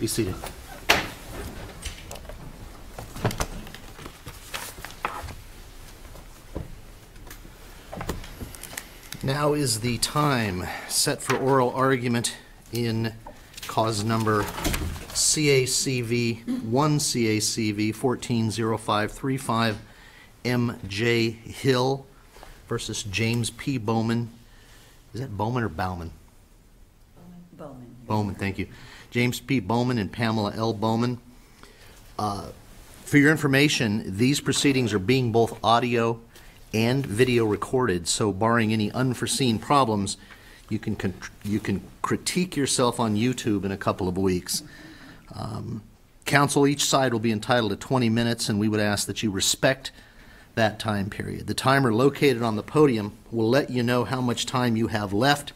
Be seated. Now is the time set for oral argument in cause number CR1 M.J. Hill versus James P. Bowman. Is that Bowman or Bauman? Bowman. Bowman, thank you. James P. Bowman and Pamela L. Bowman. For your information, these proceedings are being both audio and video recorded, so barring any unforeseen problems, you can critique yourself on YouTube in a couple of weeks. Counsel, each side will be entitled to 20 minutes, and we would ask that you respect that time period. The timer located on the podium will let you know how much time you have left.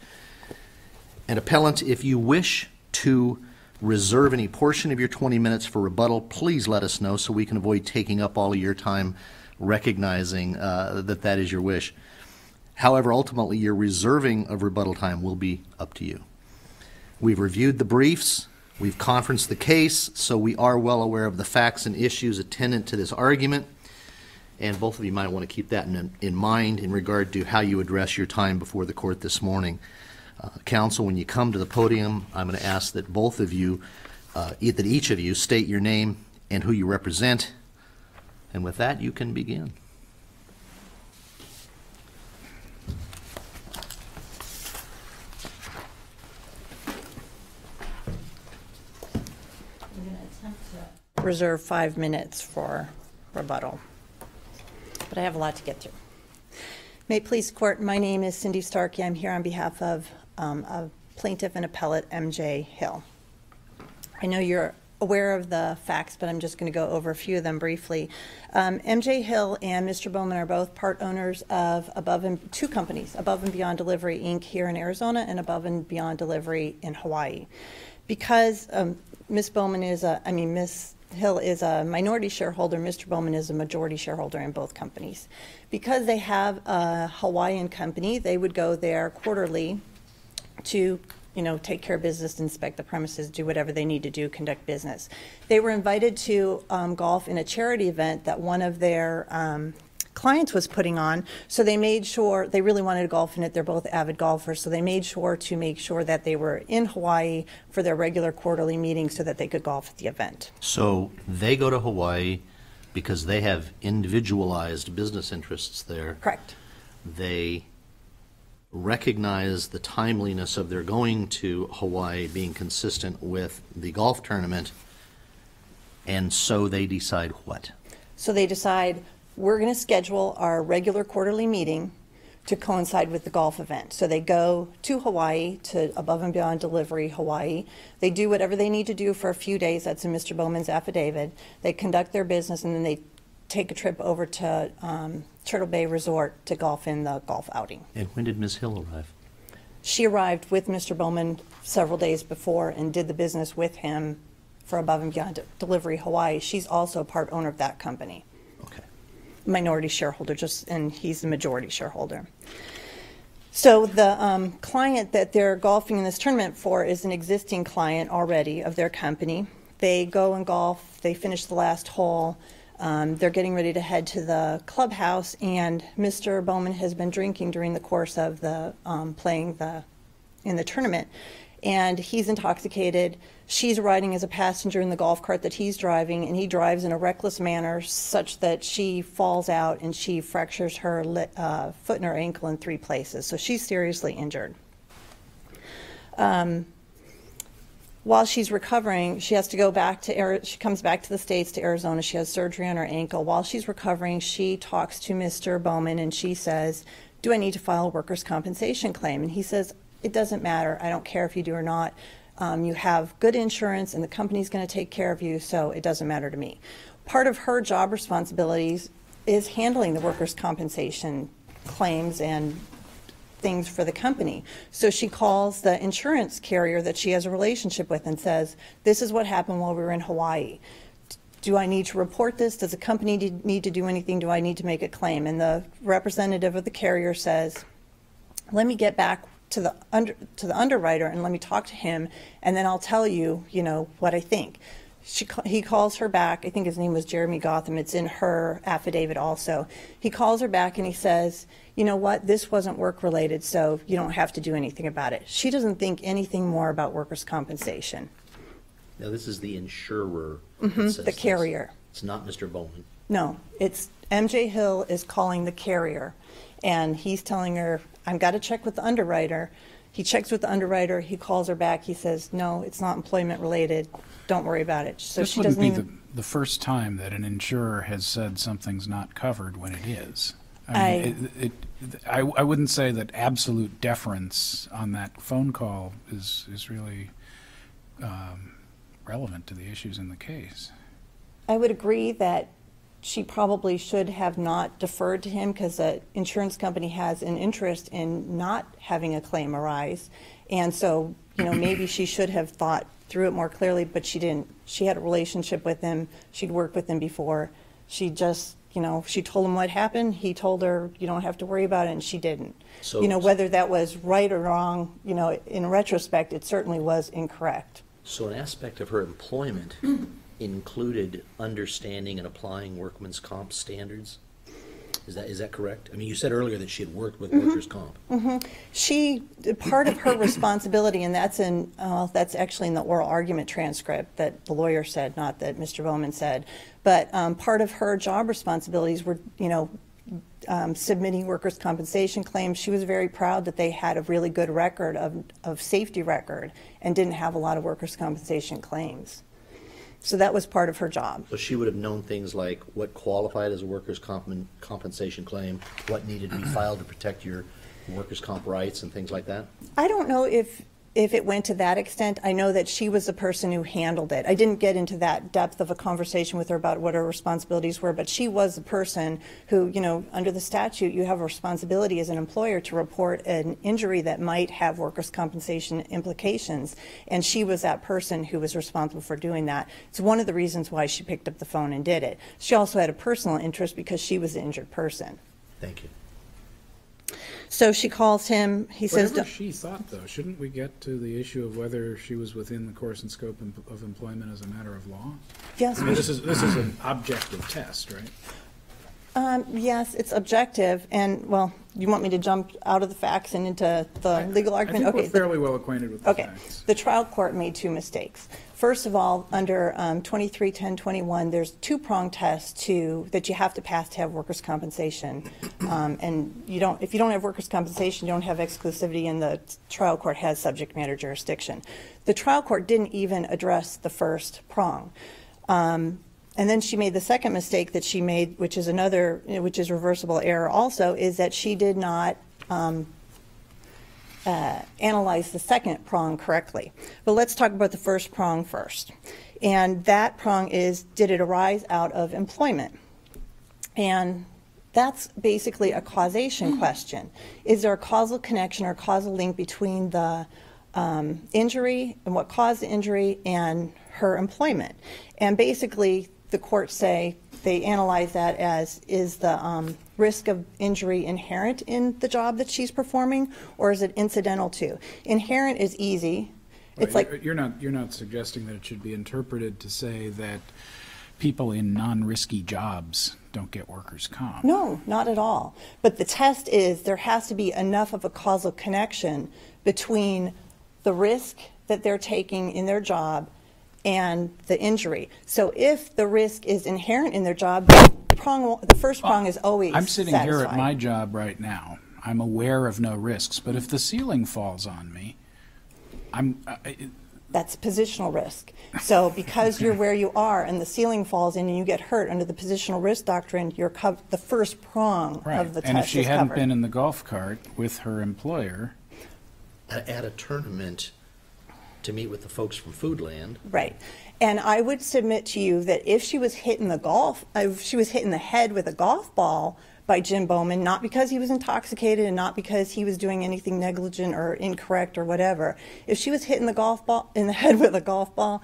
And appellant, if you wish to reserve any portion of your 20 minutes for rebuttal, please let us know so we can avoid taking up all of your time, recognizing that is your wish. However, ultimately, your reserving of rebuttal time will be up to you. We've reviewed the briefs. We've conferenced the case, so we are well aware of the facts and issues attendant to this argument. And both of you might want to keep that in mind in regard to how you address your time before the court this morning. Counsel, when you come to the podium, I'm going to ask that both of you, that each of you state your name and who you represent. And with that, you can begin. I'm going to attempt to reserve 5 minutes for rebuttal, but I have a lot to get through. May it please the court, my name is Cindy Starkey. I'm here on behalf of plaintiff and appellate M.J. Hill. I know you're aware of the facts, but I'm just going to go over a few of them briefly. M.J. Hill and Mr. Bowman are both part owners of two companies, Above and Beyond Delivery, Inc. here in Arizona and Above and Beyond Delivery in Hawaii. Because Ms. Hill is a minority shareholder, Mr. Bowman is a majority shareholder in both companies. Because they have a Hawaiian company, they would go there quarterly to take care of business, inspect the premises, do whatever they need to do, conduct business. They were invited to golf in a charity event that one of their clients was putting on, so they made sure, they really wanted to golf in it, they're both avid golfers, so they made sure that they were in Hawaii for their regular quarterly meetings so that they could golf at the event. So they go to Hawaii because they have individualized business interests there. Correct. They recognize the timeliness of their going to Hawaii being consistent with the golf tournament, and so they decide what? So they decide, we're going to schedule our regular quarterly meeting to coincide with the golf event. So they go to Hawaii, to Above and Beyond Delivery, Hawaii. They do whatever they need to do for a few days. That's in Mr. Bowman's affidavit. They conduct their business, and then they take a trip over to Turtle Bay Resort to golf in the golf outing. And when did Ms. Hill arrive? She arrived with Mr. Bowman several days before and did the business with him for Above and Beyond Delivery Hawaii. She's also part owner of that company. Okay. Minority shareholder, and he's the majority shareholder. So the client that they're golfing in this tournament for is an existing client already of their company. They go and golf, they finish the last hole, they're getting ready to head to the clubhouse, and Mr. Bowman has been drinking during the course of the playing in the tournament, and he's intoxicated. She's riding as a passenger in the golf cart that he's driving, and he drives in a reckless manner such that she falls out and she fractures her foot and her ankle in 3 places. So she's seriously injured. While she's recovering, she has to go back to she comes back to the States, to Arizona. She has surgery on her ankle. While she's recovering, she talks to Mr. Bowman and she says, do I need to file a workers' compensation claim? And he says, it doesn't matter. I don't care if you do or not. You have good insurance and the company's going to take care of you, so it doesn't matter to me. Part of her job responsibilities is handling the workers' compensation claims and things for the company. So she calls the insurance carrier that she has a relationship with and says, this is what happened while we were in Hawaii. Do I need to report this? Does the company need to do anything? Do I need to make a claim? And the representative of the carrier says, let me get back to the underwriter and let me talk to him, and then I'll tell you, you know, what I think. He calls her back. I think his name was Jeremy Gotham. It's in her affidavit also. He calls her back and he says, you know what, this wasn't work related, so you don't have to do anything about it. She doesn't think anything more about workers' compensation. Now, this is the insurer. The carrier. It's not Mr. Bowman. No, it's MJ Hill is calling the carrier, and he's telling her, I've got to check with the underwriter. He checks with the underwriter. He calls her back. He says, no, it's not employment related. Don't worry about it. So she doesn't even. This wouldn't be the first time that an insurer has said something's not covered when it is. I wouldn't say that absolute deference on that phone call is really relevant to the issues in the case. I would agree that she probably should have not deferred to him because the insurance company has an interest in not having a claim arise. And so, you know, maybe she should have thought through it more clearly, but she didn't. She had a relationship with him. She'd worked with him before. She just, you know, she told him what happened. He told her, you don't have to worry about it, and she didn't. So, you know, whether that was right or wrong, you know, in retrospect, it certainly was incorrect. So an aspect of her employment included understanding and applying workman's comp standards? Is that correct? I mean, you said earlier that she had worked with workers' comp. She, part of her responsibility, and that's actually in the oral argument transcript that the lawyer said, not that Mr. Bowman said, but part of her job responsibilities were, you know, submitting workers' compensation claims. She was very proud that they had a really good record of safety record and didn't have a lot of workers' compensation claims. So that was part of her job. So she would have known things like what qualified as a workers' compensation claim, what needed to be filed to protect your workers' comp rights and things like that? I don't know if it went to that extent. I know that she was the person who handled it. I didn't get into that depth of a conversation with her about what her responsibilities were, but she was the person who, you know, under the statute, you have a responsibility as an employer to report an injury that might have workers' compensation implications, and she was that person who was responsible for doing that. It's one of the reasons why she picked up the phone and did it. She also had a personal interest because she was the injured person. Thank you. So she calls him. He says, whatever she thought, though, shouldn't we get to the issue of whether she was within the course and scope of employment as a matter of law? Yes. I mean, this is an objective test, right? Yes, it's objective. And, well, you want me to jump out of the facts and into the legal argument? I think we're fairly well acquainted with the facts. The trial court made two mistakes. First of all, under 23-1021, there's a two-prong test that you have to pass to have workers' compensation. And if you don't have workers' compensation, you don't have exclusivity, and the trial court has subject matter jurisdiction. The trial court didn't even address the first prong. And then she made the second mistake that she made, which is reversible error also, is that she did not analyze the second prong correctly. But let's talk about the first prong first. And that prong is, did it arise out of employment? And that's basically a causation question. Is there a causal connection or causal link between the injury and what caused the injury and her employment? And basically, the courts say they analyze that as, is the risk of injury inherent in the job that she's performing, or is it incidental to? Inherent is easy. It's like you're not suggesting that it should be interpreted to say that people in non-risky jobs don't get workers' comp. No, not at all. But the test is there has to be enough of a causal connection between the risk that they're taking in their job and the injury. So if the risk is inherent in their job, the first prong is always I'm sitting satisfied. here at my job right now. I'm aware of no risks, but if the ceiling falls on me, that's positional risk. So because you're where you are and the ceiling falls in and you get hurt under the positional risk doctrine, you're the first prong of the test is covered. And if she hadn't been in the golf cart with her employer at a tournament to meet with the folks from Foodland. Right. And I would submit to you that if she was hit in the head with a golf ball by Jim Bowman, not because he was intoxicated and not because he was doing anything negligent or incorrect or whatever, if she was hit in the head with a golf ball,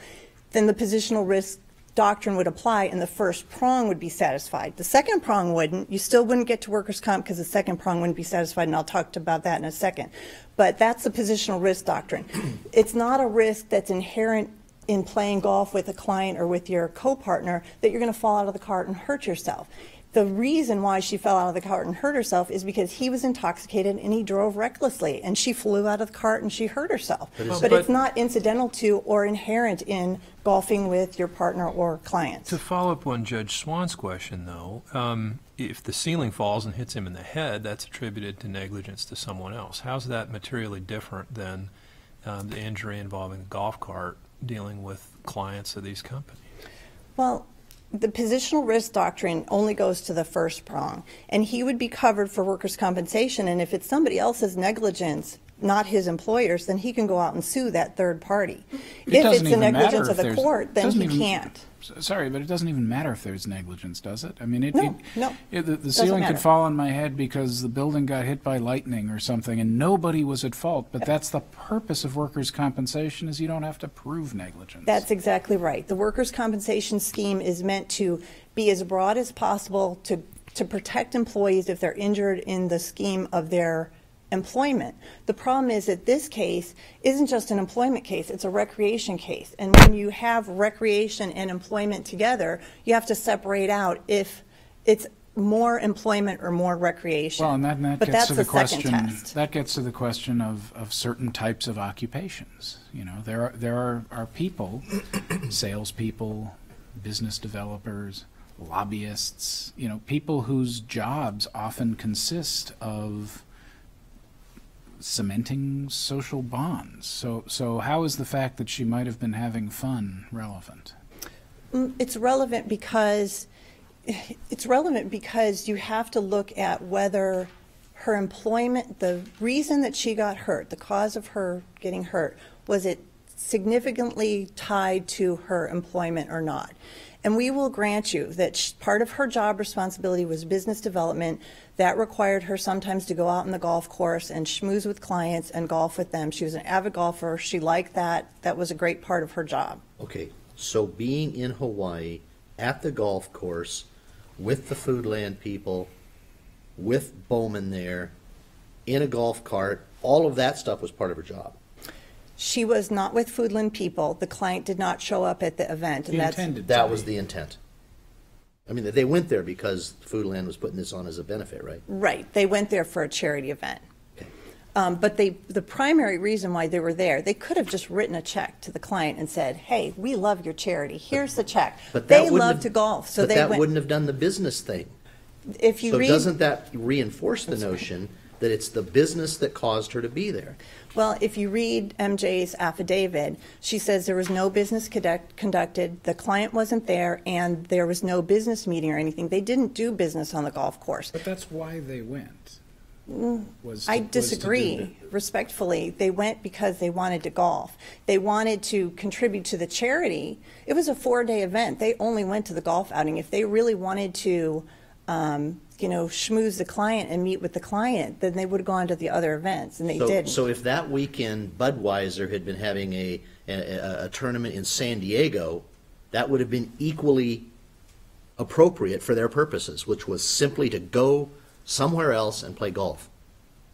then the positional risk doctrine would apply and the first prong would be satisfied. The second prong wouldn't. You still wouldn't get to workers' comp because the second prong wouldn't be satisfied, and I'll talk about that in a second. But that's the positional risk doctrine. It's not a risk that's inherent in playing golf with a client or with your co-partner that you're going to fall out of the cart and hurt yourself. The reason why she fell out of the cart and hurt herself is because he was intoxicated and he drove recklessly, and she flew out of the cart and she hurt herself. But it's not incidental to or inherent in golfing with your partner or clients. To follow up on Judge Swan's question, though, if the ceiling falls and hits him in the head, that's attributed to negligence to someone else. How's that materially different than the injury involving a golf cart dealing with clients of these companies? Well, the positional risk doctrine only goes to the first prong, and he would be covered for workers' compensation, and if it's somebody else's negligence, not his employer's, then he can go out and sue that third party. If it's the negligence of the court, then he can't. Sorry, but it doesn't even matter if there's negligence, does it? I mean, the ceiling Doesn't matter. could fall on my head because the building got hit by lightning or something, and nobody was at fault. But that's the purpose of workers' compensation, is you don't have to prove negligence. That's exactly right. The workers' compensation scheme is meant to be as broad as possible to protect employees if they're injured in the scheme of their employment. The problem is that this case isn't just an employment case, it's a recreation case. And when you have recreation and employment together, you have to separate out if it's more employment or more recreation. Well, and that but gets that's to the second question. test. That gets to the question of certain types of occupations. You know, there are people, salespeople, business developers, lobbyists. You know, people whose jobs often consist of cementing social bonds. So how is the fact that she might have been having fun relevant? It's relevant because you have to look at whether her employment, the reason that she got hurt, the cause of her getting hurt, was it significantly tied to her employment or not. And we will grant you that part of her job responsibility was business development. That required her sometimes to go out on the golf course and schmooze with clients and golf with them. She was an avid golfer. She liked that. That was a great part of her job. Okay, so being in Hawaii at the golf course with the Foodland people, with Bowman there, in a golf cart, all of that stuff was part of her job. She was not with Foodland people. The client did not show up at the event. And That was the intent. I mean, they went there because Foodland was putting this on as a benefit, right? Right. They went there for a charity event. Okay. But the primary reason why they were there, they could have just written a check to the client and said, hey, we love your charity. Here's the check. But they love to golf. So they went. Wouldn't have done the business thing. If you So read, doesn't that reinforce the notion that it's the business that caused her to be there? well, if you read MJ's affidavit, she says there was no business conducted, the client wasn't there, and there was no business meeting or anything. They didn't do business on the golf course. But that's why they went. I disagree, respectfully. They went because they wanted to golf. They wanted to contribute to the charity. It was a 4-day event. They only went to the golf outing. If they really wanted to, schmooze the client and meet with the client, then they would have gone to the other events, and they didn't. So if that weekend Budweiser had been having a tournament in San Diego, that would have been equally appropriate for their purposes, which was simply to go somewhere else and play golf.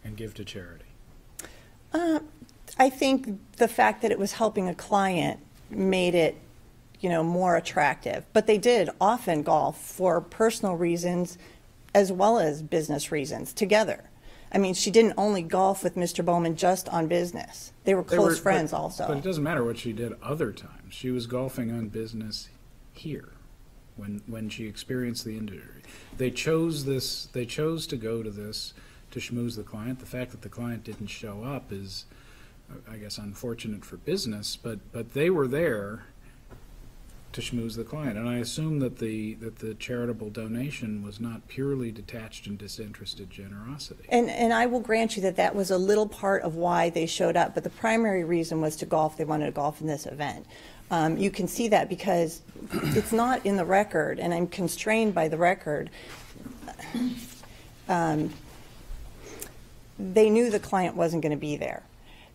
And give to charity. I think the fact that it was helping a client made it, more attractive. But they did often golf for personal reasons as well as business reasons together. I mean, she didn't only golf with Mr. Bowman just on business. They were close friends also. But it doesn't matter what she did other times. She was golfing on business here when she experienced the injury. They chose to go to this to schmooze the client. The fact that the client didn't show up is, I guess, unfortunate for business, but they were there to schmooze the client. And I assume that the charitable donation was not purely detached and disinterested generosity. And I will grant you that was a little part of why they showed up, but the primary reason was to golf. They wanted to golf in this event. You can see that because it's not in the record, and I'm constrained by the record. They knew the client wasn't going to be there.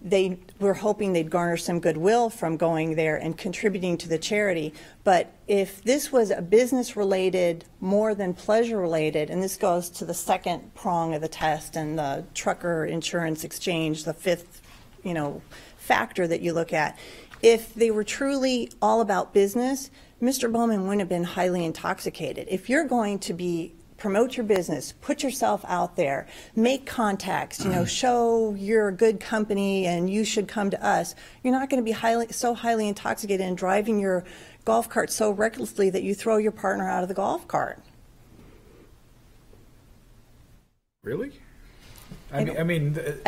they were hoping they'd garner some goodwill from going there and contributing to the charity. But if this was a business-related more than pleasure-related, and this goes to the second prong of the test and the trucker insurance exchange, the fifth, factor that you look at, if they were truly all about business, Mr. Bowman wouldn't have been highly intoxicated. If you're going to promote your business, put yourself out there, make contacts, show you're a good company and you should come to us, you're not going to be so highly intoxicated and driving your golf cart so recklessly that you throw your partner out of the golf cart. Really? I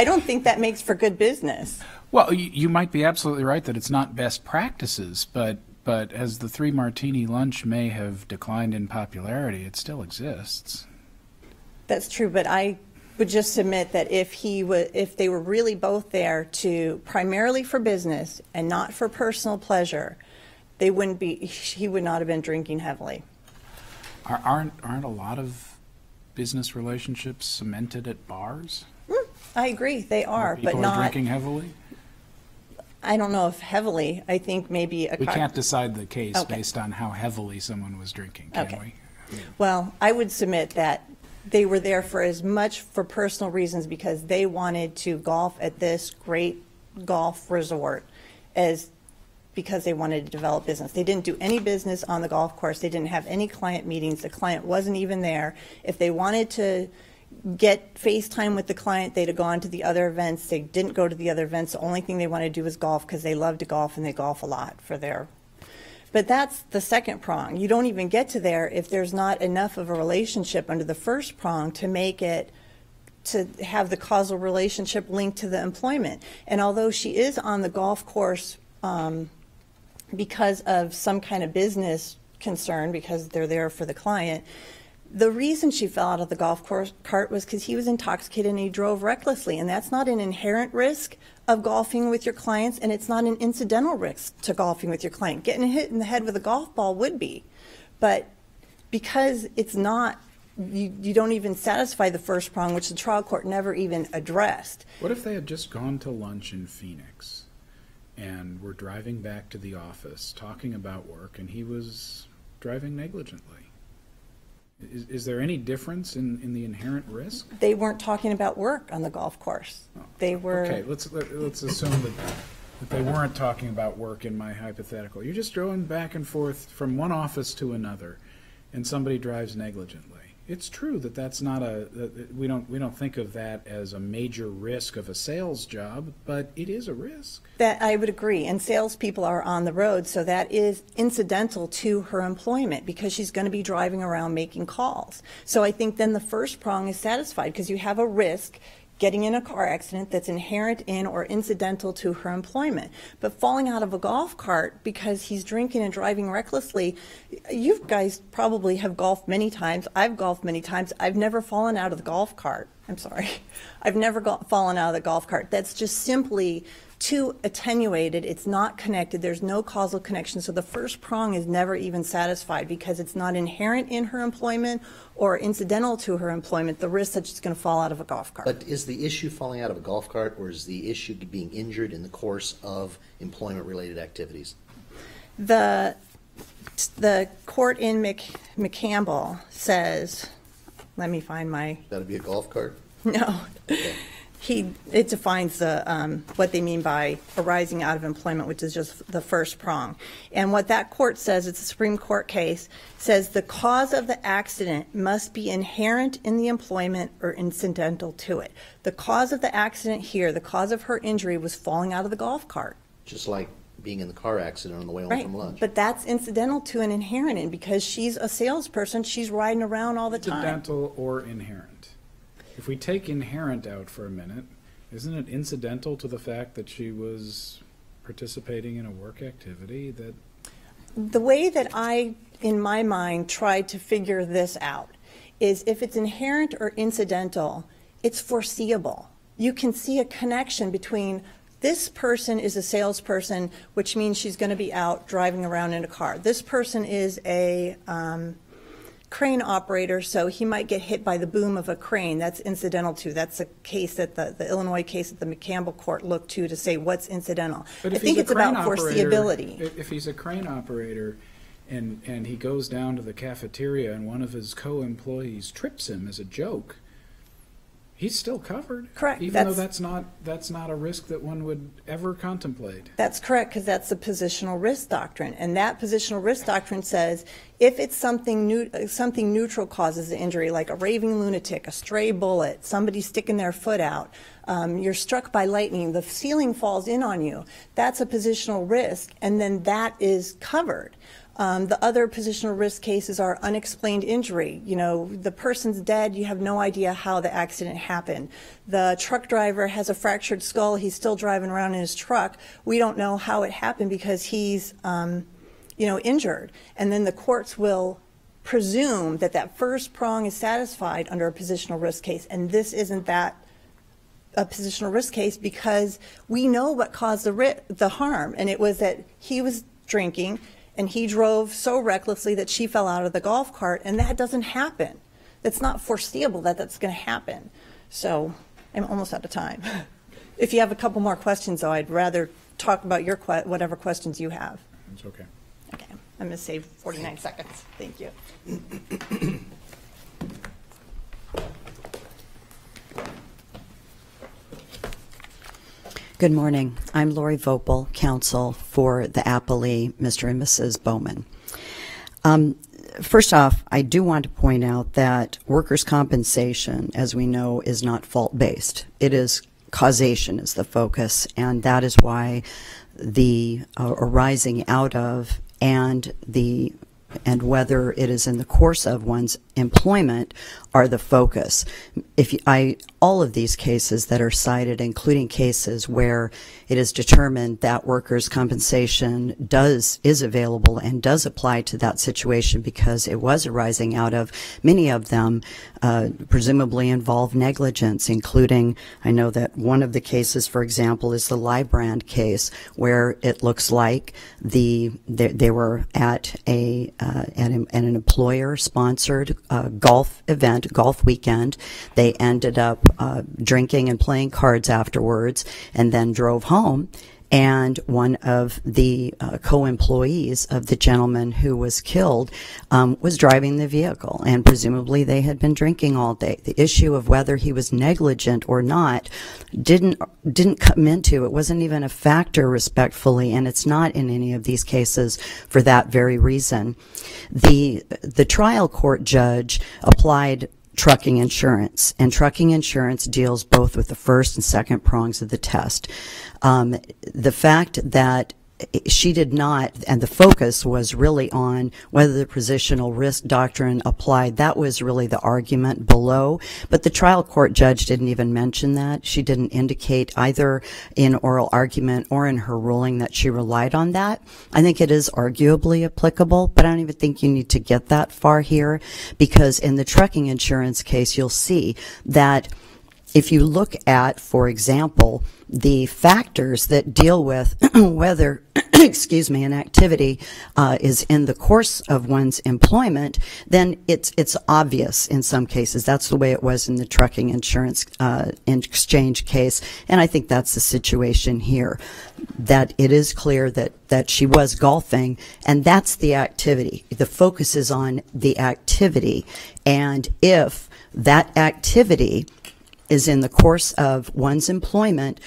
don't think that makes for good business. Well, you might be absolutely right that it's not best practices, but as the 3 martini lunch may have declined in popularity, it still exists. That's true, but I would just submit that if they were really both there to primarily for business and not for personal pleasure, he would not have been drinking heavily. Aren't a lot of business relationships cemented at bars? I agree, they are, but people not are drinking heavily? I don't know if heavily. I think maybe we can't decide the case okay. based on how heavily someone was drinking, can okay. we? Well, I would submit that they were there for as much for personal reasons because they wanted to golf at this great golf resort as because they wanted to develop business. They didn't do any business on the golf course. They didn't have any client meetings. The client wasn't even there. If they wanted to get FaceTime with the client, they'd have gone to the other events. They didn't go to the other events. The only thing they wanted to do was golf because they love to golf and they golf a lot for their. But that's the second prong. You don't even get to there if there's not enough of a relationship under the first prong to make it to have the causal relationship linked to the employment. And although she is on the golf course because of some kind of business concern, because they're there for the client, the reason she fell out of the golf cart was because he was intoxicated and he drove recklessly, and that's not an inherent risk of golfing with your clients, and it's not an incidental risk to golfing with your client. Getting hit in the head with a golf ball would be, but because it's not, you don't even satisfy the first prong, which the trial court never even addressed. What if they had just gone to lunch in Phoenix and were driving back to the office talking about work and he was driving negligently? Is there any difference in the inherent risk? They weren't talking about work on the golf course. Oh. They were. Okay, let's assume that they weren't talking about work in my hypothetical. You're just going back and forth from one office to another, and somebody drives negligently. It's true that that's not we don't think of that as a major risk of a sales job, but it is a risk. That I would agree, and salespeople are on the road, so that is incidental to her employment because she's going to be driving around making calls. So I think then the first prong is satisfied because you have a risk getting in a car accident that's inherent in or incidental to her employment. But falling out of a golf cart because he's drinking and driving recklessly, you guys probably have golfed many times. I've golfed many times. I've never fallen out of the golf cart. I'm sorry. I've never fallen out of the golf cart. That's just simply too attenuated. It's not connected. There's no causal connection. So the first prong is never even satisfied because it's not inherent in her employment or incidental to her employment, the risk that she's going to fall out of a golf cart. But is the issue falling out of a golf cart, or is the issue being injured in the course of employment-related activities? The court in McCampbell says, let me find my... That'd be a golf cart? No. Okay. It defines what they mean by arising out of employment, which is just the first prong. And what that court says, it's a Supreme Court case, says the cause of the accident must be inherent in the employment or incidental to it. The cause of the accident here, the cause of her injury was falling out of the golf cart. Just like being in the car accident on the way home Right, from lunch. but that's incidental to and inherent in because she's a salesperson, she's riding around all the time. Incidental or inherent? If we take inherent out for a minute, isn't it incidental to the fact that she was participating in a work activity that... The way that I, in my mind, tried to figure this out is if it's inherent or incidental, it's foreseeable. You can see a connection between this person is a salesperson, which means she's going to be out driving around in a car. This person is a crane operator, so he might get hit by the boom of a crane. That's incidental to. That's a case that the Illinois case that the McCampbell court looked to say what's incidental. But I if think he's it's a crane about operator, foreseeability. If he's a crane operator and he goes down to the cafeteria and one of his co-employees trips him as a joke, he's still covered. Correct. Even though that's not a risk that one would ever contemplate. That's correct, because that's the positional risk doctrine. And that positional risk doctrine says if it's something neutral causes the injury, like a raving lunatic, a stray bullet, somebody sticking their foot out, you're struck by lightning, the ceiling falls in on you, that's a positional risk, and then that is covered. The other positional risk cases are unexplained injury. You know, the person's dead, you have no idea how the accident happened. The truck driver has a fractured skull, he's still driving around in his truck. We don't know how it happened because he's, injured. And then the courts will presume that that first prong is satisfied under a positional risk case, and this isn't that a positional risk case because we know what caused the harm, and it was that he was drinking, and he drove so recklessly that she fell out of the golf cart, and that doesn't happen. It's not foreseeable that that's going to happen. So I'm almost out of time. If you have a couple more questions, though, I'd rather talk about your whatever questions you have. It's okay. Okay, I'm going to save 49 seconds. Thank you. Good morning. I'm Lori Vopel, counsel for the appellee, Mr. and Mrs. Bowman. First off, I do want to point out that workers' compensation, as we know, is not fault-based. It is causation is the focus, and that is why the arising out of and whether it is in the course of one's employment are the focus. All of these cases that are cited, including cases where it is determined that workers' compensation is available and does apply to that situation because it was arising out of, many of them presumably involve negligence, including, I know that one of the cases, for example, is the Librand case, where it looks like they were at an employer-sponsored golf event, golf weekend. They ended up drinking and playing cards afterwards and then drove home. And one of the co-employees of the gentleman who was killed was driving the vehicle, and presumably they had been drinking all day. The issue of whether he was negligent or not didn't come into it. Wasn't even a factor, respectfully, and it's not in any of these cases for that very reason. The trial court judge applied trucking insurance, and trucking insurance deals both with the first and second prongs of the test. The fact that she did not, and the focus was really on whether the positional risk doctrine applied. That was really the argument below, but the trial court judge didn't even mention that. She didn't indicate either in oral argument or in her ruling that she relied on that. I think it is arguably applicable, but I don't even think you need to get that far here, because in the trucking insurance case, you'll see that if you look at, for example, the factors that deal with whether, an activity is in the course of one's employment, then it's obvious in some cases. That's the way it was in the trucking insurance exchange case, and I think that's the situation here. That it is clear that she was golfing, and that's the activity. The focus is on the activity, and if that activity is in the course of one's employment,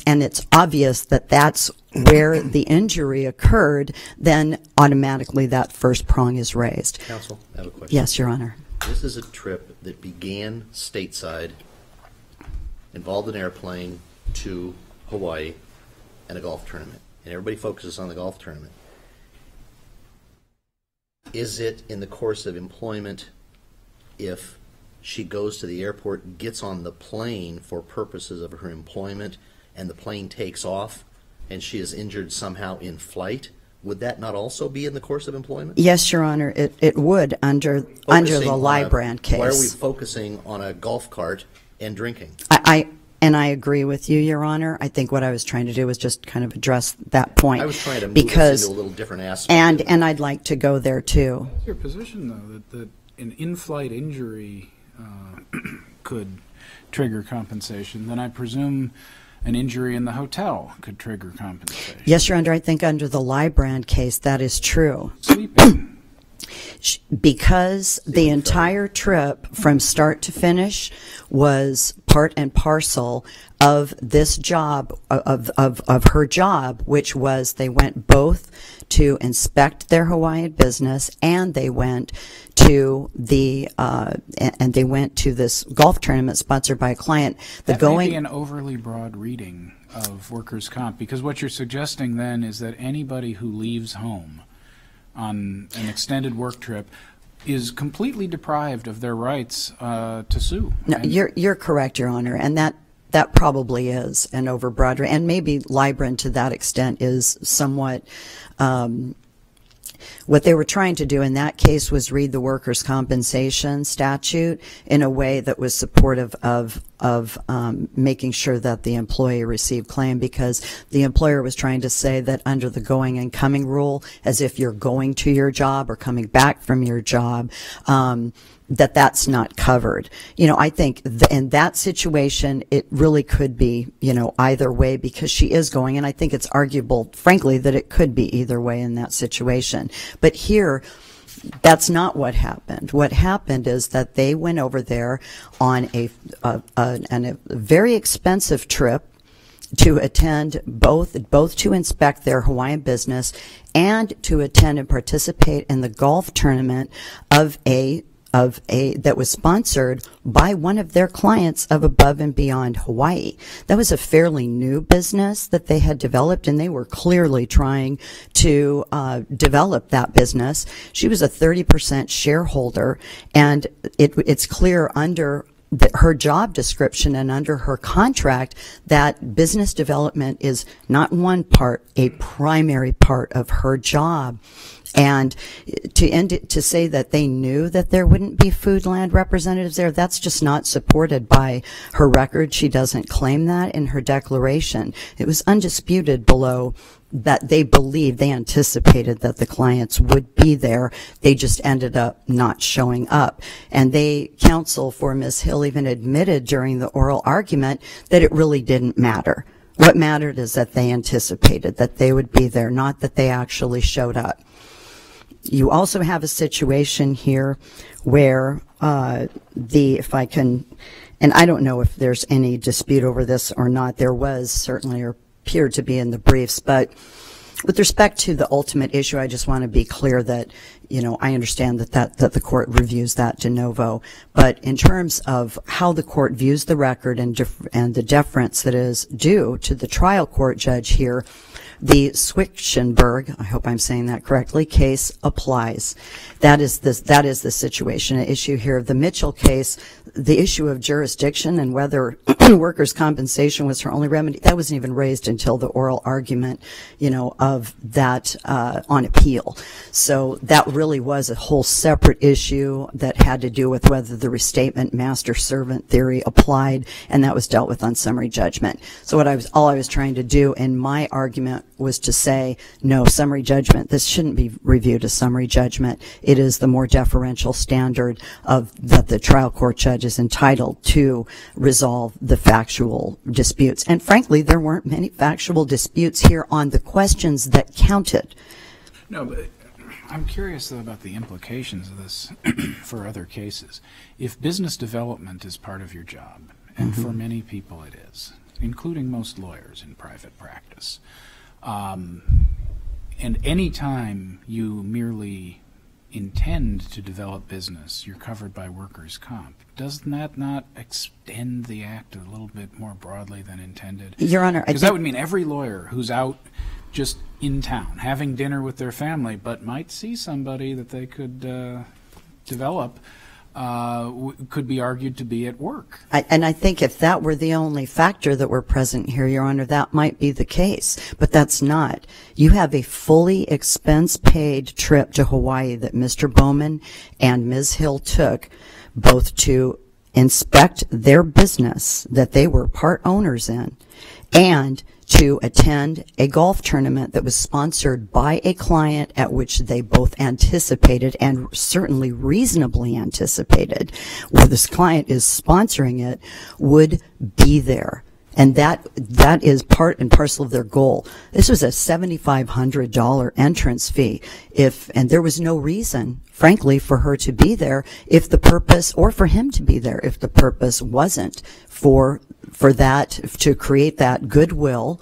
and it's obvious that that's where the injury occurred, then automatically that first prong is raised. Counsel, I have a question. Yes, Your Honor. This is a trip that began stateside, involved an airplane to Hawaii, and a golf tournament. And everybody focuses on the golf tournament. Is it in the course of employment if she goes to the airport, gets on the plane for purposes of her employment, and the plane takes off, and she is injured somehow in flight? Would that not also be in the course of employment? Yes, Your Honor, it would under the Librand case. Why are we focusing on a golf cart and drinking? I agree with you, Your Honor. I think what I was trying to do was just kind of address that point. I was trying to move this into a little different aspect. And I'd like to go there too. Your position, though, that an in-flight injury could trigger compensation, then I presume an injury in the hotel could trigger compensation. Yes, Your Honor, I think under the Lybrand case, that is true. Sleeping. Because the entire trip from start to finish was part and parcel of this job, of her job, which was they went both to inspect their Hawaiian business and they went to this golf tournament sponsored by a client. That may be an overly broad reading of workers' comp, because what you're suggesting then is that anybody who leaves home on an extended work trip is completely deprived of their rights to sue. No, you're correct, Your Honor, and that probably is an overbroad, and maybe Lybrand to that extent is somewhat. What they were trying to do in that case was read the workers' compensation statute in a way that was supportive of making sure that the employee received claim, because the employer was trying to say that under the going and coming rule, as if you're going to your job or coming back from your job, that's not covered. You know, I think in that situation, it really could be, you know, either way, because she is going, and I think it's arguable, frankly, that it could be either way in that situation. But here, that's not what happened. What happened is that they went over there on a very expensive trip to attend both to inspect their Hawaiian business and to attend and participate in the golf tournament that was sponsored by one of their clients of Above and Beyond Hawaii. That was a fairly new business that they had developed, and they were clearly trying to develop that business. She was a 30% shareholder, and it's clear under her job description and under her contract that business development is not one part, a primary part of her job. And to say that they knew that there wouldn't be Foodland representatives there, that's just not supported by her record. She doesn't claim that in her declaration. It was undisputed below that they anticipated that the clients would be there. They just ended up not showing up. And counsel for Ms. Hill even admitted during the oral argument that it really didn't matter. What mattered is that they anticipated that they would be there, not that they actually showed up. You also have a situation here where if I can, and I don't know if there's any dispute over this or not, there was certainly or appeared to be in the briefs, but with respect to the ultimate issue, I just want to be clear that, you know, I understand that the court reviews that de novo, but in terms of how the court views the record and the deference that is due to the trial court judge here, the Swichtenberg, I hope I'm saying that correctly, case applies. That is the situation at issue here. The Mitchell case, the issue of jurisdiction and whether workers' compensation was her only remedy, that wasn't even raised until the oral argument, you know, of that on appeal. So that really was a whole separate issue that had to do with whether the restatement master-servant theory applied, and that was dealt with on summary judgment. So all I was trying to do in my argument was to say, no, summary judgment, this shouldn't be reviewed as summary judgment. It is the more deferential standard that the trial court judge is entitled to resolve the factual disputes. And frankly, there weren't many factual disputes here on the questions that counted. No, but I'm curious, though, about the implications of this for other cases. If business development is part of your job, and for many people it is, including most lawyers in private practice, and any time you merely intend to develop business, you're covered by workers' comp. Doesn't that not extend the act a little bit more broadly than intended? Your Honor, because that would mean every lawyer who's out just in town having dinner with their family but might see somebody that they could develop could be argued to be at work. And I think if that were the only factor that were present here, Your Honor, that might be the case. But that's not. You have a fully expense-paid trip to Hawaii that Mr. Bowman and Ms. Hill took, both to inspect their business that they were part owners in, and to attend a golf tournament that was sponsored by a client at which they both anticipated and certainly reasonably anticipated, where this client is sponsoring it, would be there. And that is part and parcel of their goal. This was a $7,500 entrance fee. And there was no reason, frankly, for her to be there if the purpose, or for him to be there if the purpose wasn't for that, to create that goodwill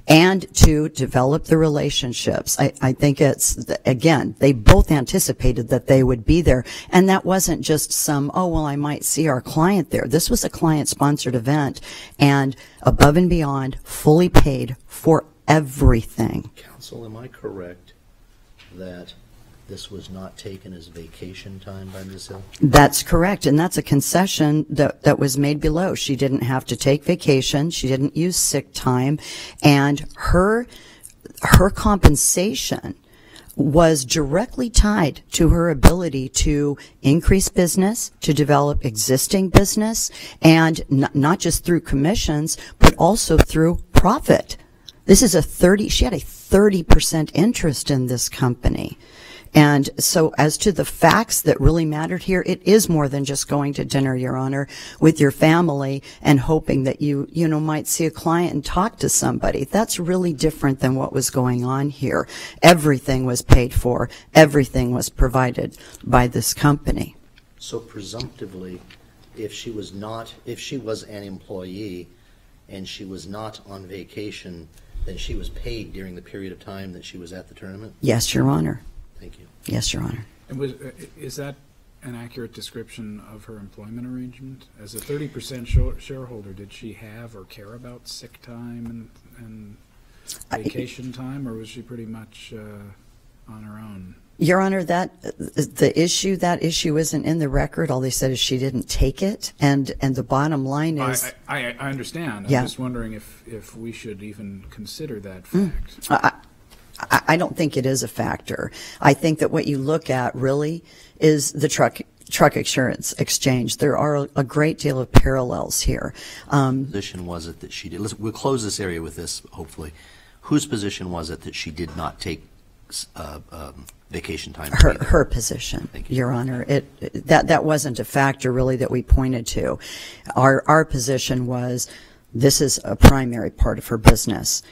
and to develop the relationships. I think it's, again, they both anticipated that they would be there. And that wasn't just some, oh, well, I might see our client there. This was a client-sponsored event, and above and beyond, fully paid for everything. Counsel, am I correct that this was not taken as vacation time by Ms. Hill? That's correct, and that's a concession that was made below. She didn't have to take vacation. She didn't use sick time, and her compensation was directly tied to her ability to increase business, to develop existing business, and not just through commissions, but also through profit. This is she had a 30% interest in this company. And so as to the facts that really mattered here, it is more than just going to dinner, Your Honor, with your family and hoping that you might see a client and talk to somebody. That's really different than what was going on here. Everything was paid for. Everything was provided by this company. So presumptively, if she was an employee and she was not on vacation, then she was paid during the period of time that she was at the tournament? Yes, Your Honor. Thank you. Yes, Your Honor. And is that an accurate description of her employment arrangement? As a 30% shareholder, did she have or care about sick time and vacation time, or was she pretty much on her own? Your Honor, that issue isn't in the record. All they said is she didn't take it, and the bottom line is, I understand. Yeah. I'm just wondering if we should even consider that fact. I don't think it is a factor. I think that what you look at really is the truck insurance exchange. There are a great deal of parallels here. Position was it that she did? We'll close this area with this, hopefully. Whose position was it that she did not take vacation time? Her position, Thank you. Your Honor. That wasn't a factor really that we pointed to. Our position was this is a primary part of her business.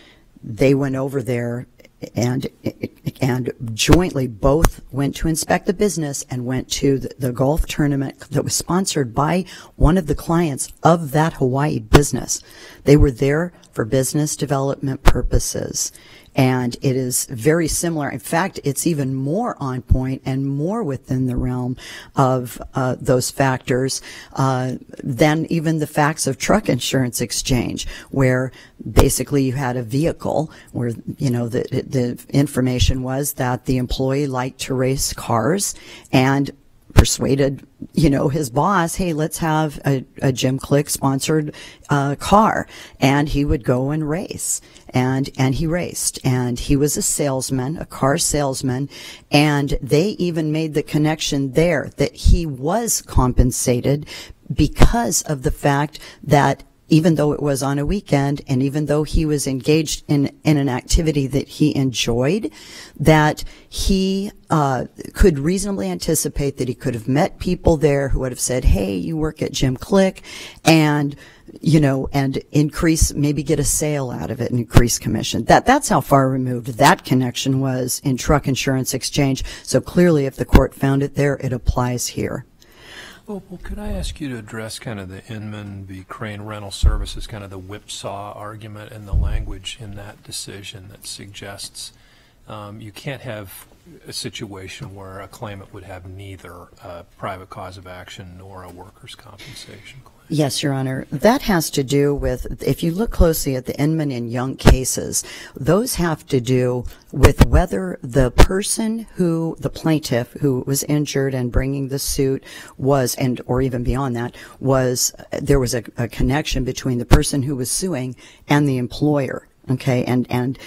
They went over there and jointly both went to inspect the business and went to the golf tournament that was sponsored by one of the clients of that Hawaii business. They were there for business development purposes. And it is very similar. In fact, it's even more on point and more within the realm of those factors than even the facts of truck insurance exchange, where basically you had a vehicle where, the information was that the employee liked to race cars and persuaded, his boss, hey, let's have a Jim Click sponsored car. And he would go and race. And he raced. And he was a salesman, a car salesman. And they even made the connection there that he was compensated because of the fact that even though it was on a weekend and even though he was engaged in an activity that he enjoyed, that he could reasonably anticipate that he could have met people there who would have said, hey, you work at Jim Click, and and increase, maybe get a sale out of it and increase commission. That's how far removed that connection was in truck insurance exchange. So clearly if the court found it there, it applies here. Well, could I ask you to address kind of the Inman v. Crane Rental Services, kind of the whipsaw argument and the language in that decision that suggests you can't have a situation where a claimant would have neither a private cause of action nor a workers' compensation claim? Yes, Your Honor. That has to do with, if you look closely at the Inman and Young cases, those have to do with whether the person the plaintiff who was injured and bringing the suit was, or even beyond that, there was a connection between the person who was suing and the employer. Okay, and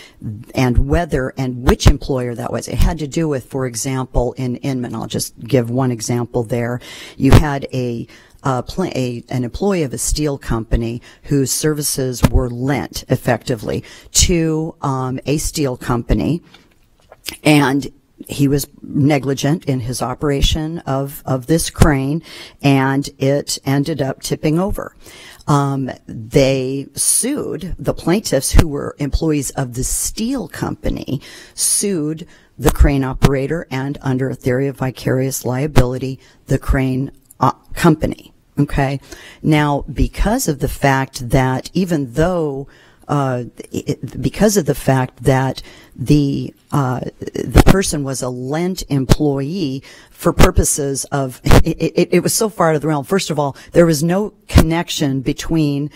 whether and which employer that was. It had to do with, for example, in Inman, I'll just give one example there. You had a an employee of a steel company whose services were lent effectively to a steel company, and he was negligent in his operation of this crane, and it ended up tipping over. They sued the plaintiffs, who were employees of the steel company, sued the crane operator, and under a theory of vicarious liability, the crane company. Okay. Now, because of the fact that even though because of the fact that the person was a lent employee, for purposes of it was so far out of the realm. First of all, there was no connection between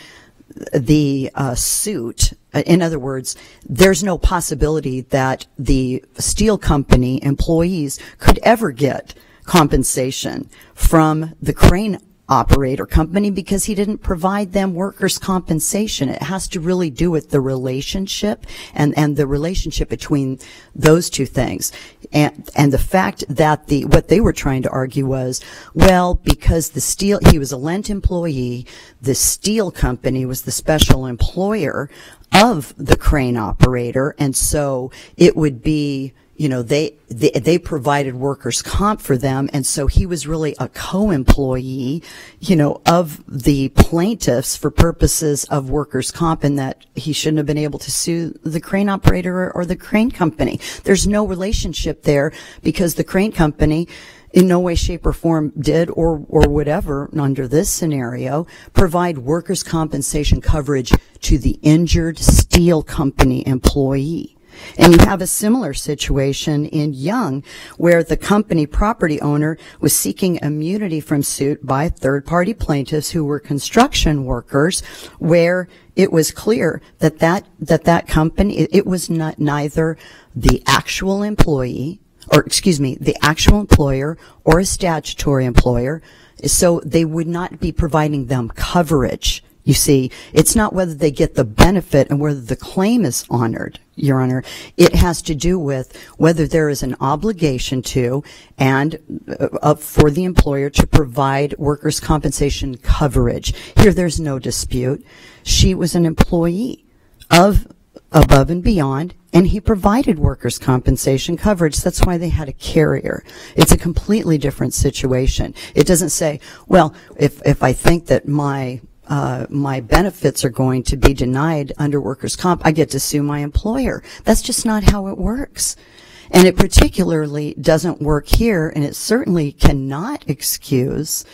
the suit. In other words, there's no possibility that the steel company employees could ever get compensation from the crane operator company because he didn't provide them workers' compensation. It has to really do with the relationship and the relationship between those two things. And the fact that what they were trying to argue was, well, because he was a lent employee, the steel company was the special employer of the crane operator, and so it would be, they provided workers' comp for them, and so he was really a co-employee, of the plaintiffs for purposes of workers' comp, and that he shouldn't have been able to sue the crane operator or the crane company. There's no relationship there because the crane company in no way, shape, or form did or would ever, under this scenario, provide workers' compensation coverage to the injured steel company employee. And you have a similar situation in Young, where the company property owner was seeking immunity from suit by third-party plaintiffs who were construction workers, where it was clear that company, it was neither the actual employee, the actual employer or a statutory employer, so they would not be providing them coverage. You see, it's not whether they get the benefit and whether the claim is honored, Your Honor. It has to do with whether there is an obligation to and for the employer to provide workers' compensation coverage. Here, there's no dispute. She was an employee of Above and Beyond, and he provided workers' compensation coverage. That's why they had a carrier. It's a completely different situation. It doesn't say, well, if I think that my benefits are going to be denied under workers' comp, I get to sue my employer. That's just not how it works. And it particularly doesn't work here, and it certainly cannot excuse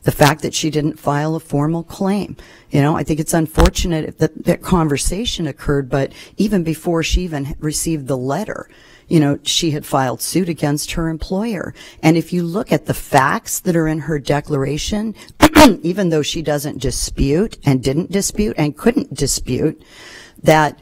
the fact that she didn't file a formal claim. I think it's unfortunate that conversation occurred, but even before she even received the letter, she had filed suit against her employer. And if you look at the facts that are in her declaration, even though she doesn't dispute and didn't dispute and couldn't dispute that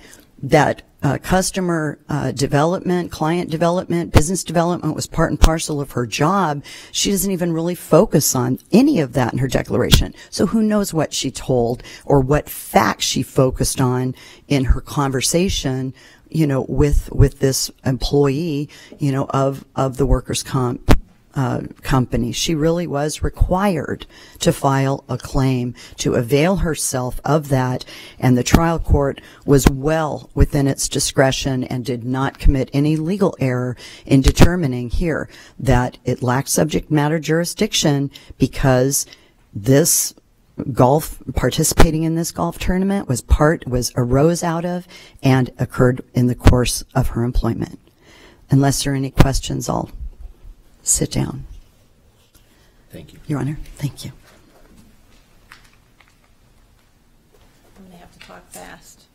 customer development, client development, business development was part and parcel of her job, she doesn't even really focus on any of that in her declaration. So who knows what she told or what facts she focused on in her conversation, with this employee, of the workers' comp company. She really was required to file a claim to avail herself of that, and the trial court was well within its discretion and did not commit any legal error in determining here that it lacked subject matter jurisdiction because this participating in this golf tournament arose out of and occurred in the course of her employment. Unless there are any questions, I'll sit down. Thank you. Your Honor, thank you. I'm going to have to talk fast.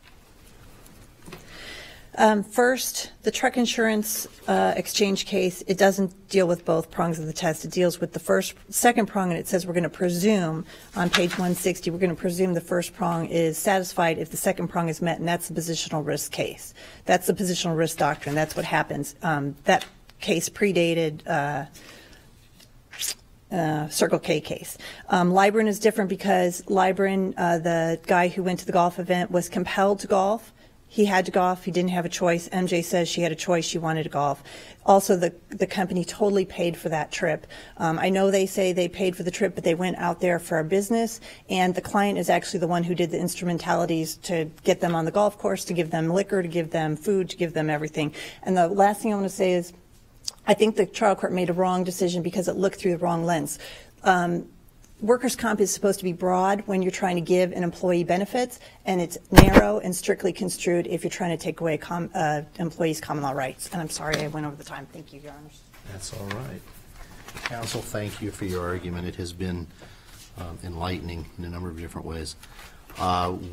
First, the truck insurance exchange case, it doesn't deal with both prongs of the test. It deals with the second prong, and it says we're going to presume on page 160, we're going to presume the first prong is satisfied if the second prong is met, and that's the positional risk case. That's the positional risk doctrine. That's what happens. That case predated Circle K case. Libren is different because Libren, the guy who went to the golf event, was compelled to golf, He had to golf. He didn't have a choice. MJ says she had a choice. She wanted to golf. Also, the company totally paid for that trip. I know they say they paid for the trip, but they went out there for a business, and the client is actually the one who did the instrumentalities to get them on the golf course, to give them liquor, to give them food, to give them everything. And the last thing I want to say is I think the trial court made a wrong decision because it looked through the wrong lens. Workers' comp is supposed to be broad when you're trying to give an employee benefits, and it's narrow and strictly construed if you're trying to take away employees' common law rights. And I'm sorry I went over the time. Thank you, Your Honors. That's all right. Counsel, thank you for your argument. It has been enlightening in a number of different ways.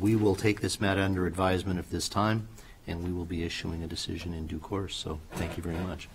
We will take this matter under advisement at this time, and we will be issuing a decision in due course. So thank you very much.